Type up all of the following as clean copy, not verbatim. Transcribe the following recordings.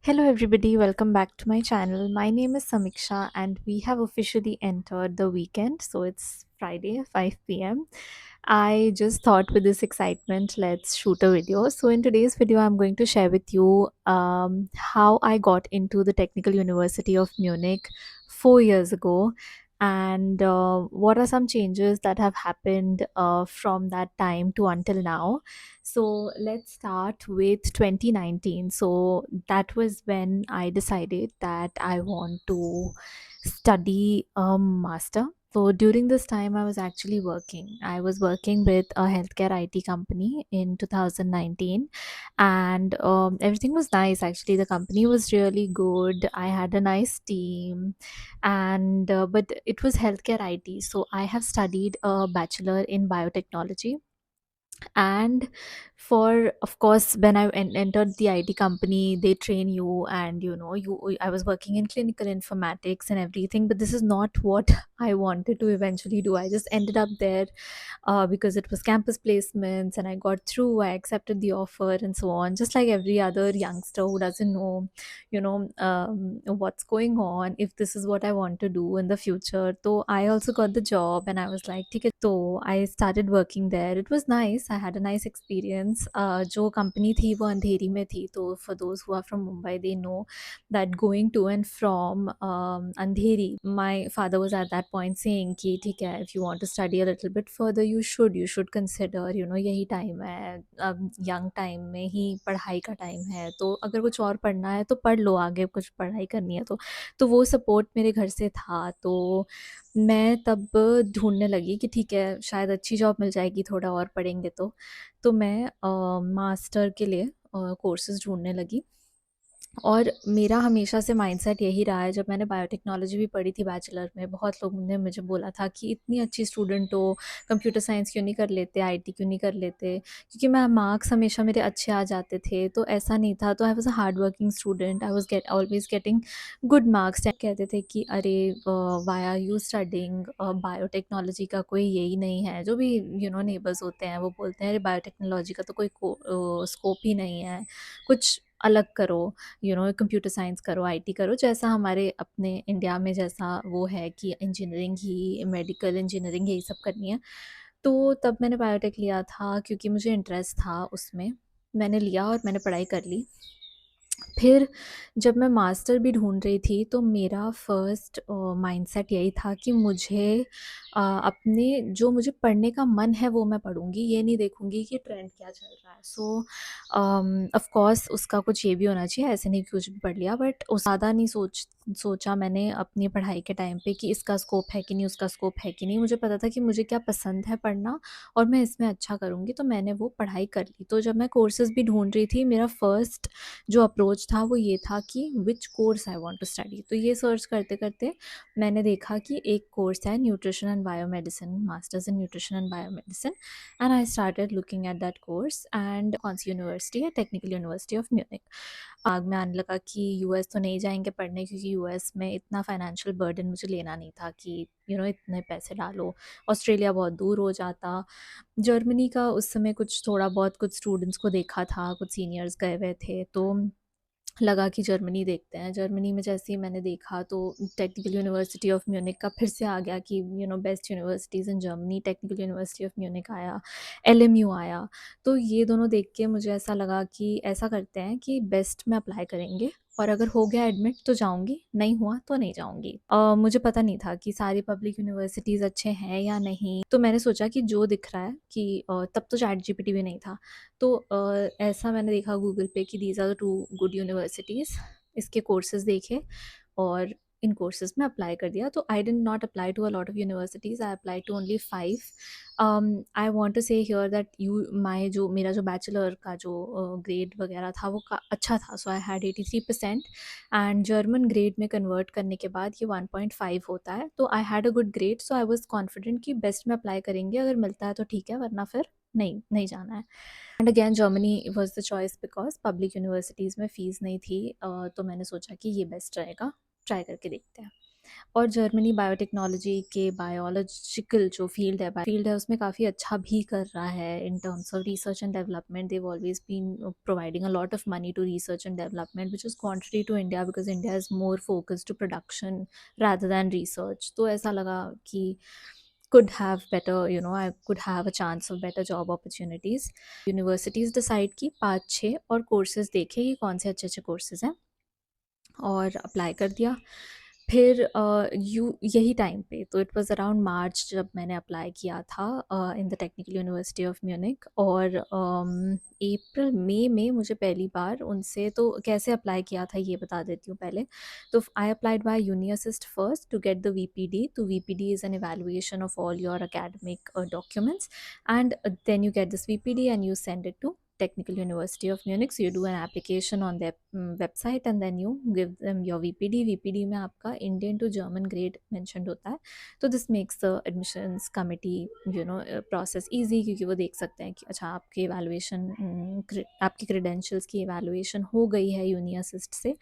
Hello, everybody. Welcome back to my channel. My name is Samiksha, and we have officially entered the weekend. So it's Friday, 5 p.m. I just thought with this excitement, let's shoot a video. So, in today's video, I'm going to share with you how I got into the Technical University of Munich 4 years ago. And what are some changes that have happened from that time to until now? So let's start with 2019. So that was when I decided that I want to study a master. So during this time, I was actually working. I was working with a healthcare IT company in 2019, and everything was nice. Actually, the company was really good. I had a nice team, and but it was healthcare IT. So I have studied a bachelor in biotechnology, and for of course when entered the IT company, they train you, and I was working in clinical informatics and everything, but this is not what I wanted to eventually do. I just ended up there because it was campus placements and I got through. I accepted the offer and so on, just like every other youngster who doesn't know what's going on, if this is what I want to do in the future. So I also got the job and I was like, ठीक है. So I started working there. It was nice. I had a nice experience. जो company थी वो अंधेरी में थी. तो for those who are from Mumbai, they know that going to and from Andheri, my father was at that point saying कि ठीक है, if you want to study a little bit further, you should consider, यही time है, अब young time में ही पढ़ाई का time है, तो अगर कुछ और पढ़ना है तो पढ़ लो, आगे कुछ पढ़ाई करनी है तो वो support मेरे घर से था. तो मैं तब ढूँढने लगी कि ठीक है, शायद अच्छी जॉब मिल जाएगी थोड़ा और पढ़ेंगे तो मैं मास्टर के लिए कोर्सेज़ ढूँढने लगी. और मेरा हमेशा से माइंडसेट यही रहा है. जब मैंने बायोटेक्नोलॉजी भी पढ़ी थी बैचलर में, बहुत लोगों ने मुझे बोला था कि इतनी अच्छी स्टूडेंट हो, कंप्यूटर साइंस क्यों नहीं कर लेते, आईटी क्यों नहीं कर लेते, क्योंकि मैं मार्क्स हमेशा मेरे अच्छे आ जाते थे. तो ऐसा नहीं था. तो I was a hard working student. I was get always getting good marks. कहते थे कि अरे why are you studying biotechnology का कोई यही नहीं है. जो भी नेबर्स होते हैं वो बोलते हैं अरे बायोटेक्नोलॉजी का तो कोई स्कोप ही नहीं है, कुछ अलग करो, कंप्यूटर साइंस करो, आईटी करो, जैसा हमारे अपने इंडिया में जैसा वो है कि इंजीनियरिंग ही, मेडिकल इंजीनियरिंग यही सब करनी है. तो तब मैंने बायोटेक लिया था क्योंकि मुझे इंटरेस्ट था उसमें. मैंने लिया और मैंने पढ़ाई कर ली. फिर जब मैं मास्टर भी ढूँढ रही थी तो मेरा फर्स्ट माइंडसेट यही था कि मुझे अपने जो मुझे पढ़ने का मन है वो मैं पढ़ूँगी, ये नहीं देखूँगी कि ट्रेंड क्या चल रहा है. सो ऑफ़ कोर्स उसका कुछ ये भी होना चाहिए, ऐसे नहीं कि कुछ भी पढ़ लिया, बट ज़्यादा नहीं सोचा मैंने अपनी पढ़ाई के टाइम पे कि इसका स्कोप है कि नहीं, उसका स्कोप है कि नहीं. मुझे पता था कि मुझे क्या पसंद है पढ़ना और मैं इसमें अच्छा करूँगी, तो मैंने वो पढ़ाई कर ली. तो जब मैं कोर्सेज़ भी ढूँढ रही थी, मेरा फर्स्ट जो अप्रोच था वो ये था कि which course I want to study. तो ये सर्च करते करते मैंने देखा कि एक कोर्स है nutrition and biomedicine, masters in nutrition and biomedicine, and I started looking at that course. And कौन सी यूनिवर्सिटी है? Technical university of Munich. आग में आने लगा कि यूएस तो नहीं जाएंगे पढ़ने, क्योंकि यूएस में इतना फाइनेंशियल बर्डन मुझे लेना नहीं था कि इतने पैसे डालो. ऑस्ट्रेलिया बहुत दूर हो जाता. जर्मनी का उस समय कुछ थोड़ा बहुत कुछ स्टूडेंट्स को देखा था, कुछ सीनियर्स गए हुए थे, तो लगा कि जर्मनी देखते हैं. जर्मनी में जैसे ही मैंने देखा तो टेक्निकल यूनिवर्सिटी ऑफ म्यूनिक का फिर से आ गया कि best universities in Germany. Technical university of Munich आया, एलएमयू आया. तो ये दोनों देख के मुझे ऐसा लगा कि ऐसा करते हैं कि बेस्ट में अप्लाई करेंगे, और अगर हो गया एडमिट तो जाऊँगी, नहीं हुआ तो नहीं जाऊँगी. मुझे पता नहीं था कि सारी पब्लिक यूनिवर्सिटीज़ अच्छे हैं या नहीं, तो मैंने सोचा कि जो दिख रहा है कि तब तो चैट जीपीटी भी नहीं था. तो ऐसा मैंने देखा गूगल पे कि these are the two good universities. इसके कोर्सेज़ देखे और इन कोर्सेज़ में अप्लाई कर दिया. तो I did not apply to a lot of universities. I apply to only 5. I want to say here that मेरा जो बैचलर का जो ग्रेड वगैरह था वो अच्छा था. So I had 83%, and German grade में कन्वर्ट करने के बाद ये 1.5 होता है. तो I had a good grade. So I was confident कि बेस्ट में अप्लाई करेंगे, अगर मिलता है तो ठीक है, वरना फिर नहीं जाना है. And again Germany was the choice because public universities में फ़ीस नहीं थी. तो मैंने सोचा कि ये बेस्ट रहेगा, ट्राई करके देखते हैं. और जर्मनी बायोटेक्नोलॉजी के बायोलॉजिकल जो फ़ील्ड है उसमें काफ़ी अच्छा भी कर रहा है in terms of research and development. They've always been providing a lot of money to research and development which is contrary to India because India is more focused to production rather than research। तो ऐसा लगा कि could have better, I could have a chance of better job opportunities। Universities decide की 5-6 और courses देखे कि कौन से अच्छे अच्छे कोर्सेज़ हैं और अप्लाई कर दिया। फिर यही टाइम पे, तो इट वाज़ अराउंड मार्च जब मैंने अप्लाई किया था in the technical university of Munich. और अप्रैल मई में मुझे पहली बार उनसे, तो कैसे अप्लाई किया था ये बता देती हूँ पहले। तो I applied by uni assist first to get the VPD. तो VPD is an evaluation of all your academic documents, and then you get this VPD and you send it to Technical University of Munich। So you do an application on their website and then you give them your VPD। VPD में आपका Indian to German grade mentioned होता है। तो this makes the admissions committee process easy, क्योंकि वो देख सकते हैं कि अच्छा आपके evaluation आपकी credentials की evaluation हो गई है यूनी असिस्ट से।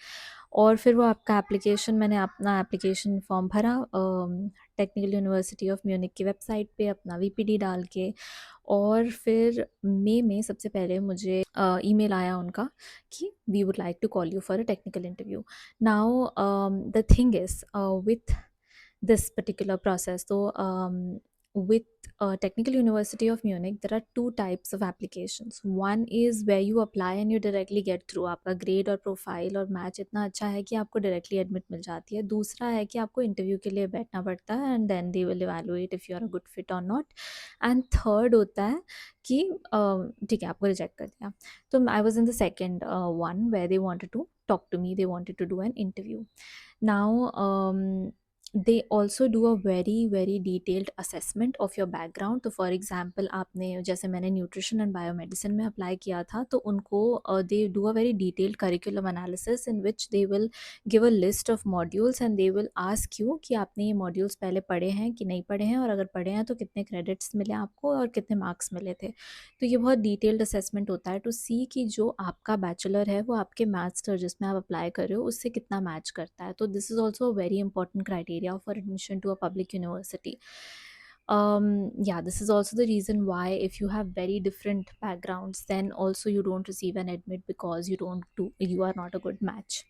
और फिर वो आपका एप्लीकेशन, मैंने अपना एप्लीकेशन फॉर्म भरा टेक्निकल यूनिवर्सिटी ऑफ म्यूनिक की वेबसाइट पे अपना वीपीडी डाल के। और फिर मई में सबसे पहले मुझे ईमेल आया उनका कि we would like to call you for a technical interview. Now the thing is with this particular process. So, with Technical University of Munich, there are two types of applications. One is where you apply and you directly get through. आपका grade और profile और match इतना अच्छा है कि आपको directly admit मिल जाती है। दूसरा है कि आपको इंटरव्यू के लिए बैठना पड़ता है and then they will evaluate if you are a good fit और नॉट। एंड थर्ड होता है कि ठीक है आपको रिजेक्ट कर दिया। तो I was in the second one where they wanted to talk to me, they wanted to do an interview. Now they also do a very detailed assessment of your background। तो for example आपने, जैसे मैंने nutrition and biomedicine में apply किया था, तो उनको they do a very detailed curriculum analysis in which they will give a list of modules and they will ask you कि आपने ये मॉड्यूल्स पहले पढ़े हैं कि नहीं पढ़े हैं, और अगर पढ़े हैं तो कितने क्रेडिट्स मिले आपको और कितने मार्क्स मिले थे। तो ये बहुत डिटेल्ड असेसमेंट होता है टू सी कि जो आपका बैचलर है वो आपके मास्टर जिसमें आप अप्लाई कर रहे हो उससे कितना मैच करता है। तो this is also a very important criteria for admission to a public university. Yeah, this is also the reason why if you have very different backgrounds, then also you don't receive an admit because you are not a good match.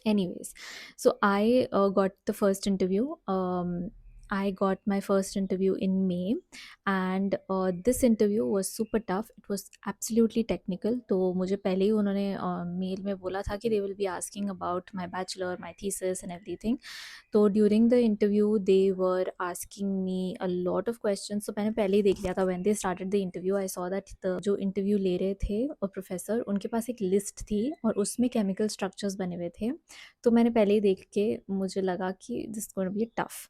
Anyways, so I got the first interview. I got my first interview in May, and this interview was super tough। It was absolutely technical। तो मुझे पहले ही उन्होंने mail में बोला था कि they will be asking about my bachelor, my thesis and everything। तो during the interview they were asking me a lot of questions. तो मैंने पहले ही देख लिया था when they started the interview. I saw that the जो interview ले रहे थे और प्रोफेसर, उनके पास एक लिस्ट थी और उसमें केमिकल स्ट्रक्चर्स बने हुए थे। तो मैंने पहले ही देख के मुझे लगा कि this going to be tough,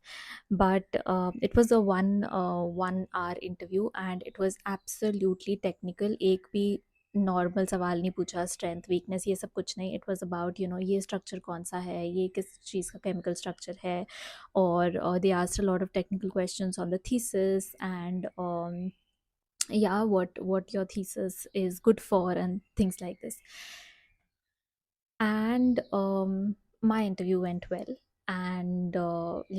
but it was a 1 hour interview and it was absolutely technical. एक भी नॉर्मल सवाल नहीं पूछा, स्ट्रेंथ वीकनेस ये सब कुछ नहीं। इट वाज अबाउट ये स्ट्रक्चर कौन सा है, ये किस चीज़ का केमिकल स्ट्रक्चर है। और they asked a lot of technical questions on the thesis and yeah, what your thesis is good for and things like this। and my interview went well। and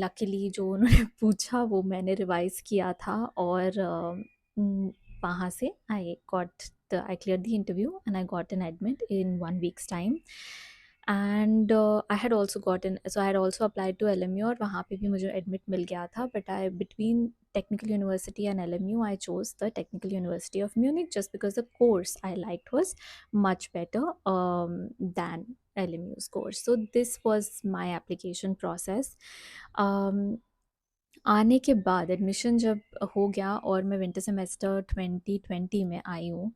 luckily जो उन्होंने पूछा वो मैंने revise किया था, और वहाँ से I cleared the interview and I got an admit in 1 week's time। and I had also applied to LMU और वहाँ पे भी मुझे admit मिल गया था, but I between Technical University and LMU I chose the Technical University of Munich just because the course I liked was much better than LMU's course। So this was my application process। um, आने के बाद admission जब हो गया और मैं winter semester 2020 में आई हूँ।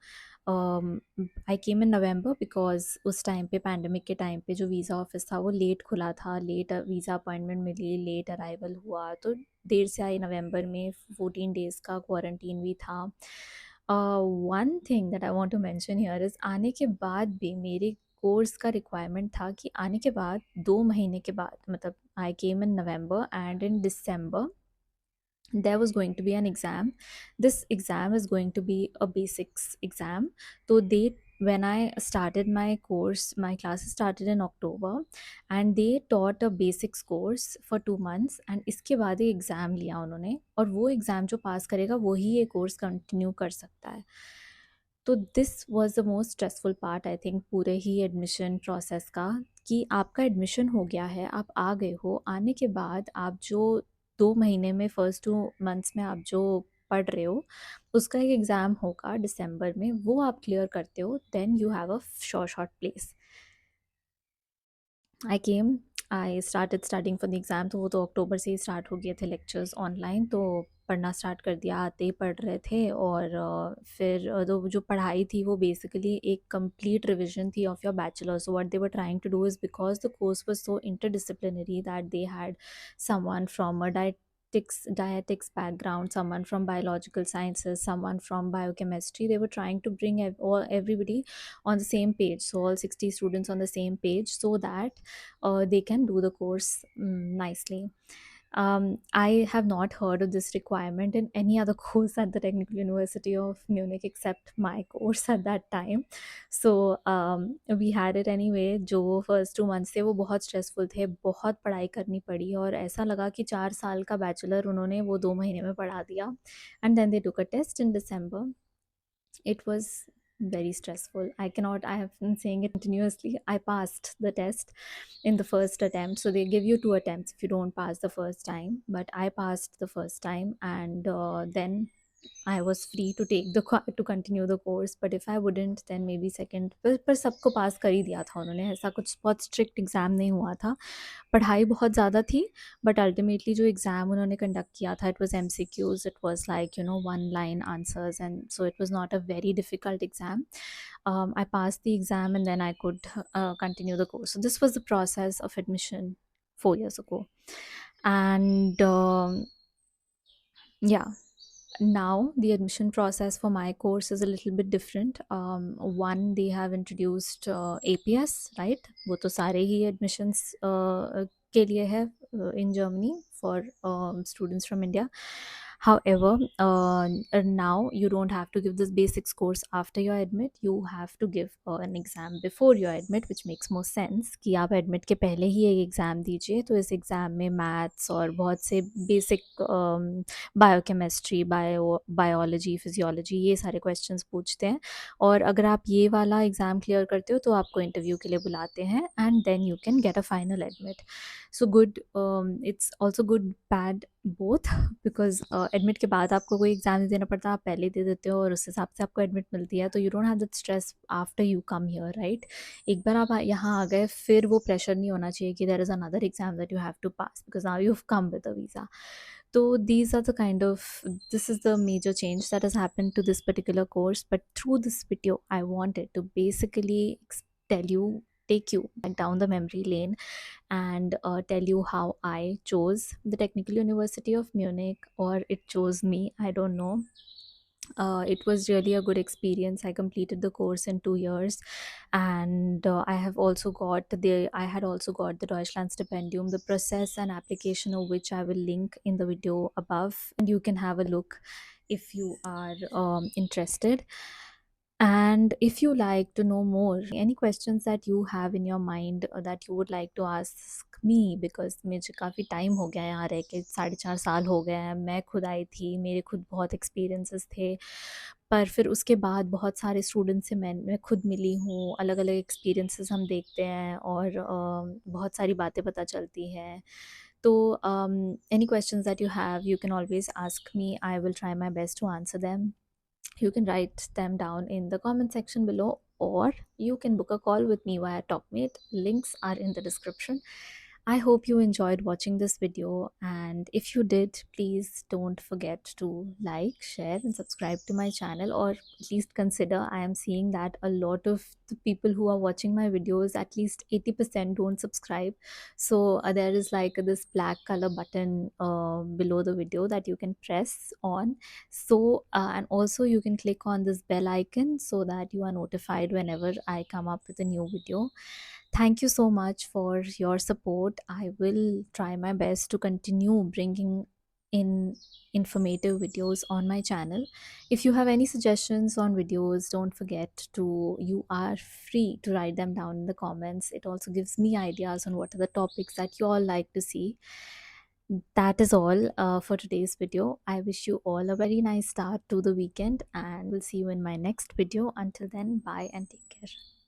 आई केम इन नवंबर बिकॉज उस टाइम पे पैंडमिक के टाइम पे जो वीज़ा ऑफिस था वो लेट खुला था, लेट वीज़ा अपॉइंटमेंट मिली, लेट अराइवल हुआ, तो देर से आई। नवंबर में 14 डेज़ का क्वारंटीन भी था। One thing that I want to mention here is आने के बाद भी मेरे कोर्स का रिक्वायरमेंट था कि आने के बाद 2 महीने के बाद, मतलब I came in November and in December there was going to be an exam। This exam is going to be a basics exam। तो they when I started my course, my classes started in October, and they taught a basics course for 2 months, and इसके बाद ही exam लिया उन्होंने, और वो exam जो पास करेगा वो ही ये कोर्स कंटिन्यू कर सकता है। तो this was the most stressful part I think पूरे ही एडमिशन प्रोसेस का, कि आपका एडमिशन हो गया है, आप आ गए हो, आने के बाद आप जो 2 महीने में फर्स्ट 2 मंथ्स में आप जो पढ़ रहे हो, उसका एक एग्ज़ाम होगा दिसंबर में, वो आप क्लियर करते हो, then you have a short place. I came, I started studying for the exam, तो वो तो अक्टूबर से ही स्टार्ट हो गए थे लेक्चर्स ऑनलाइन, तो पढ़ना स्टार्ट कर दिया, आते ही पढ़ रहे थे। और फिर तो जो पढ़ाई थी वो बेसिकली एक कंप्लीट रिविजन थी of your bachelor. So what they were trying to do is, because the course was so interdisciplinary that they had someone from a dietetics background, someone from biological sciences, someone from biochemistry. They were trying to bring everybody on the same page, so all 60 students on the same page, so that they can do the course nicely. I have not heard of this requirement in any other course at the Technical University of Munich except my course at that time. So we had it anyway. जो first 2 months थे वो बहुत stressful थे, बहुत पढ़ाई करनी पड़ी, और ऐसा लगा कि 4 साल का बैचलर उन्होंने वो 2 महीने में पढ़ा दिया। And then they took a test in December. It was very stressful. I cannot, I have been saying it continuously. I passed the test in the first attempt. So they give you 2 attempts if you don't pass the first time. But I passed the first time, and then I was free to take to continue the course. But if I wouldn't, then maybe second. पर सबको पास कर ही दिया था उन्होंने, ऐसा कुछ बहुत strict exam नहीं हुआ था। पढ़ाई बहुत ज़्यादा थी, बट अल्टीमेटली जो एग्ज़ाम उन्होंने कंडक्ट किया था, it was MCQs, it was like one line answers, and so it was not a very difficult exam. I passed the exam, and then I could continue the course. So this was the process of admission 4 years ago. And yeah, now the admission process for my course is a little bit different. One, they have introduced APS, right? वो तो सारे ही admissions के लिए है in Germany for students from India. However, now you don't have to give this basics course after your admit. You have to give an exam before your admit, which makes more sense कि आप admit के पहले ही एक exam दीजिए, तो इस exam में maths और बहुत से basic बायोकेमिस्ट्री, बायोलॉजी, फिजियोलॉजी, ये सारे क्वेश्चंस पूछते हैं। और अगर आप ये वाला एग्ज़ाम क्लियर करते हो तो आपको इंटरव्यू के लिए बुलाते हैं, and then you can get a final admit. So good, it's also good bad both, because admit के बाद आपको कोई एग्ज़ाम नहीं देना पड़ता, आप पहले दे देते हो और उस हिसाब से आपको एडमिट मिलती है, तो you don't have that stress after you come here, right? एक बार आप यहाँ आ गए, फिर वो प्रेशर नहीं होना चाहिए कि there is another exam that you have to pass, because now you have come with a visa. So these are the kind of, this is the major change that has happened to this particular course. But through this video, I wanted to basically tell you, take you back down the memory lane, and tell you how I chose the Technical University of Munich, or it chose me, I don't know. It was really a good experience. I completed the course in 2 years, and I had also got the Deutschland Stipendium, the process and application of which I will link in the video above, and you can have a look if you are interested. And if you like to know more, any questions that you have in your mind or that you would like to ask me, because मुझे काफ़ी time हो गया है यहाँ रह के, 4.5 साल हो गए हैं, मैं खुद आई थी, मेरे खुद बहुत एक्सपीरियंसेस थे, पर फिर उसके बाद बहुत सारे स्टूडेंट्स से मैं खुद मिली हूँ, अलग अलग एक्सपीरियंसेस हम देखते हैं, और बहुत सारी बातें पता चलती हैं। तो any questions that you have, you can always ask me. I will try my best to answer them. You can write them down in the comment section below, or you can book a call with me via TalkMate. Links are in the description. I hope you enjoyed watching this video, and if you did, please don't forget to like, share, and subscribe to my channel, or at least consider. I am seeing that a lot of the people who are watching my videos, at least 80% don't subscribe. So there is like this black color button below the video that you can press on. So and also you can click on this bell icon so that you are notified whenever I come up with a new video. Thank you so much for your support. I will try my best to continue bringing in informative videos on my channel. If you have any suggestions on videos, don't forget to you are free to write them down in the comments. It also gives me ideas on what are the topics that you all like to see. That is all for today's video. I wish you all a very nice start to the weekend, and we'll see you in my next video. Until then, bye and take care.